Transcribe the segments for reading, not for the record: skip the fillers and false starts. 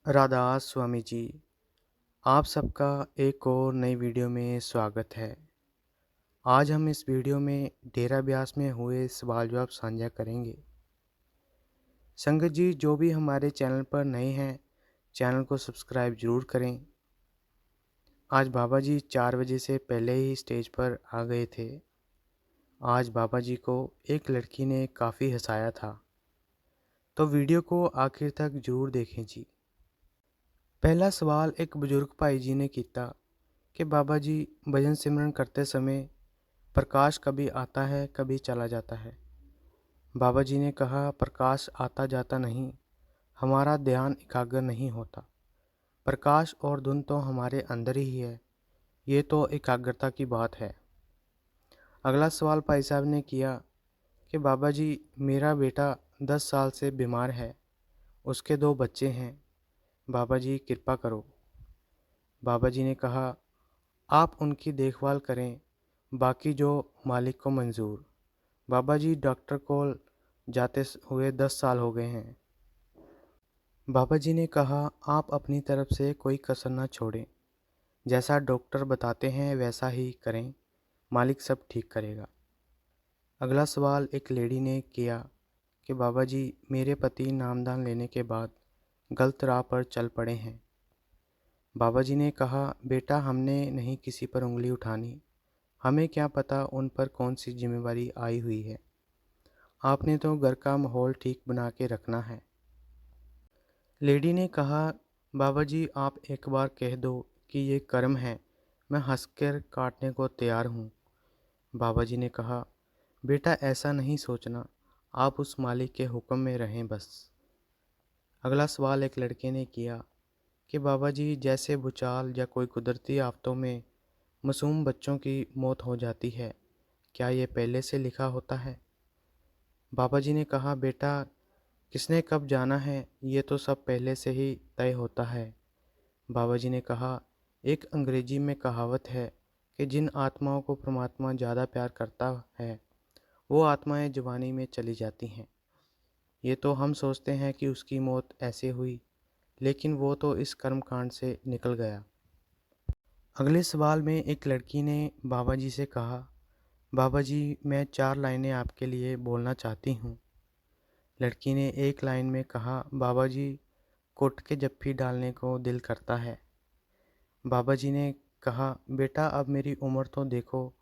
राधा स्वामी जी, आप सबका एक और नई वीडियो में स्वागत है। आज हम इस वीडियो में डेरा ब्यास में हुए सवाल जवाब साझा करेंगे। संगत जी, जो भी हमारे चैनल पर नए हैं, चैनल को सब्सक्राइब जरूर करें। आज बाबा जी 4 बजे से पहले ही स्टेज पर आ गए थे। आज बाबा जी को एक लड़की ने काफ़ी हंसाया था, तो वीडियो को आखिर तक जरूर देखें जी। पहला सवाल एक बुजुर्ग भाई जी ने किया कि बाबा जी, भजन सिमरन करते समय प्रकाश कभी आता है कभी चला जाता है। बाबा जी ने कहा, प्रकाश आता जाता नहीं, हमारा ध्यान एकाग्र नहीं होता। प्रकाश और धुन तो हमारे अंदर ही है, ये तो एकाग्रता की बात है। अगला सवाल भाई साहब ने किया कि बाबा जी, मेरा बेटा 10 साल से बीमार है, उसके 2 बच्चे हैं, बाबा जी कृपा करो। बाबा जी ने कहा, आप उनकी देखभाल करें, बाकी जो मालिक को मंजूर। बाबा जी, डॉक्टर को जाते हुए 10 साल हो गए हैं। बाबा जी ने कहा, आप अपनी तरफ से कोई कसर ना छोड़ें, जैसा डॉक्टर बताते हैं वैसा ही करें, मालिक सब ठीक करेगा। अगला सवाल एक लेडी ने किया कि बाबा जी, मेरे पति नामदान लेने के बाद गलत राह पर चल पड़े हैं। बाबा जी ने कहा, बेटा, हमने नहीं किसी पर उंगली उठानी, हमें क्या पता उन पर कौन सी जिम्मेवारी आई हुई है। आपने तो घर का माहौल ठीक बना के रखना है। लेडी ने कहा, बाबा जी, आप एक बार कह दो कि ये कर्म है, मैं हंसकर काटने को तैयार हूँ। बाबा जी ने कहा, बेटा, ऐसा नहीं सोचना, आप उस मालिक के हुक्म में रहें बस। अगला सवाल एक लड़के ने किया कि बाबा जी, जैसे भूचाल या कोई कुदरती आफतों में मासूम बच्चों की मौत हो जाती है, क्या ये पहले से लिखा होता है? बाबा जी ने कहा, बेटा, किसने कब जाना है, ये तो सब पहले से ही तय होता है। बाबा जी ने कहा, एक अंग्रेजी में कहावत है कि जिन आत्माओं को परमात्मा ज़्यादा प्यार करता है, वो आत्माएं जवानी में चली जाती हैं। ये तो हम सोचते हैं कि उसकी मौत ऐसे हुई, लेकिन वो तो इस कर्म कांड से निकल गया। अगले सवाल में एक लड़की ने बाबा जी से कहा, बाबा जी, मैं 4 लाइनें आपके लिए बोलना चाहती हूँ। लड़की ने एक लाइन में कहा, बाबा जी, कुट के जप्फी डालने को दिल करता है। बाबा जी ने कहा, बेटा, अब मेरी उम्र तो देखो,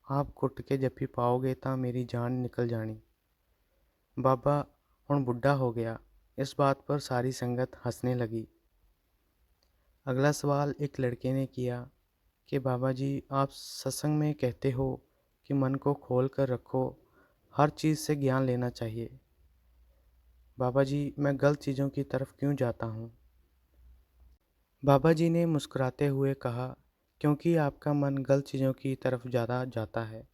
आप कुट के जप्फी पाओगे तो मेरी जान निकल जानी। बाबा हुण बुढ़ा हो गया। इस बात पर सारी संगत हंसने लगी। अगला सवाल एक लड़के ने किया कि बाबा जी, आप सत्संग में कहते हो कि मन को खोल कर रखो, हर चीज़ से ज्ञान लेना चाहिए। बाबा जी, मैं गलत चीज़ों की तरफ क्यों जाता हूँ? बाबा जी ने मुस्कुराते हुए कहा, क्योंकि आपका मन गलत चीज़ों की तरफ ज़्यादा जाता है।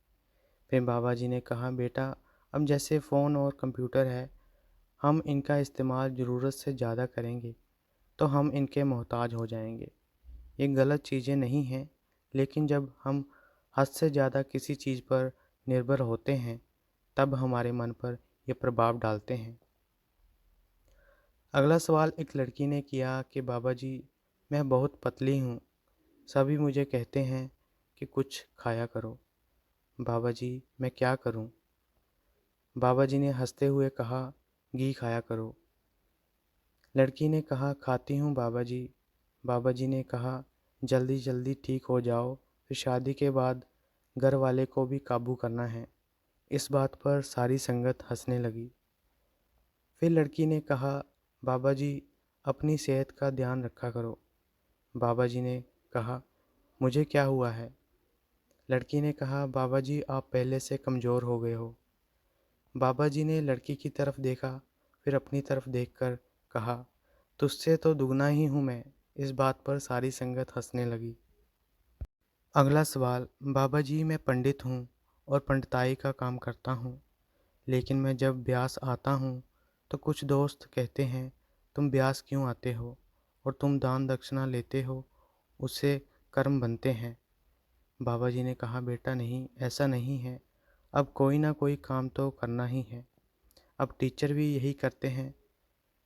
फिर बाबा जी ने कहा, बेटा, अब जैसे फ़ोन और कंप्यूटर है, हम इनका इस्तेमाल ज़रूरत से ज़्यादा करेंगे तो हम इनके मोहताज हो जाएंगे। ये गलत चीज़ें नहीं हैं, लेकिन जब हम हद से ज़्यादा किसी चीज़ पर निर्भर होते हैं, तब हमारे मन पर ये प्रभाव डालते हैं। अगला सवाल एक लड़की ने किया कि बाबा जी, मैं बहुत पतली हूँ, सभी मुझे कहते हैं कि कुछ खाया करो। बाबा जी, मैं क्या करूँ? बाबा जी ने हंसते हुए कहा, घी खाया करो। लड़की ने कहा, खाती हूँ बाबा जी। बाबा जी ने कहा, जल्दी जल्दी ठीक हो जाओ, फिर शादी के बाद घर वाले को भी काबू करना है। इस बात पर सारी संगत हंसने लगी। फिर लड़की ने कहा, बाबा जी, अपनी सेहत का ध्यान रखा करो। बाबा जी ने कहा, मुझे क्या हुआ है? लड़की ने कहा, बाबा जी, आप पहले से कमज़ोर हो गए हो। बाबा जी ने लड़की की तरफ देखा, फिर अपनी तरफ देखकर कहा, तुझसे तो दुगना ही हूँ मैं। इस बात पर सारी संगत हंसने लगी। अगला सवाल, बाबा जी, मैं पंडित हूँ और पंडिताई का काम करता हूँ, लेकिन मैं जब ब्यास आता हूँ तो कुछ दोस्त कहते हैं, तुम ब्यास क्यों आते हो और तुम दान दक्षिणा लेते हो, उससे कर्म बनते हैं। बाबा जी ने कहा, बेटा, नहीं, ऐसा नहीं है। अब कोई ना कोई काम तो करना ही है। अब टीचर भी यही करते हैं।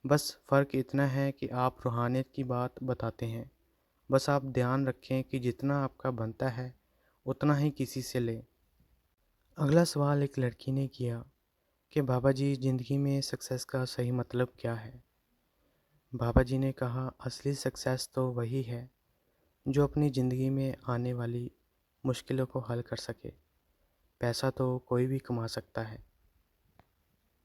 बस फ़र्क इतना है कि आप रूहानियत की बात बताते हैं। बस आप ध्यान रखें कि जितना आपका बनता है, उतना ही किसी से लें। अगला सवाल एक लड़की ने किया कि बाबा जी, ज़िंदगी में सक्सेस का सही मतलब क्या है? बाबा जी ने कहा, असली सक्सेस तो वही है जो अपनी ज़िंदगी में आने वाली मुश्किलों को हल कर सके। पैसा तो कोई भी कमा सकता है,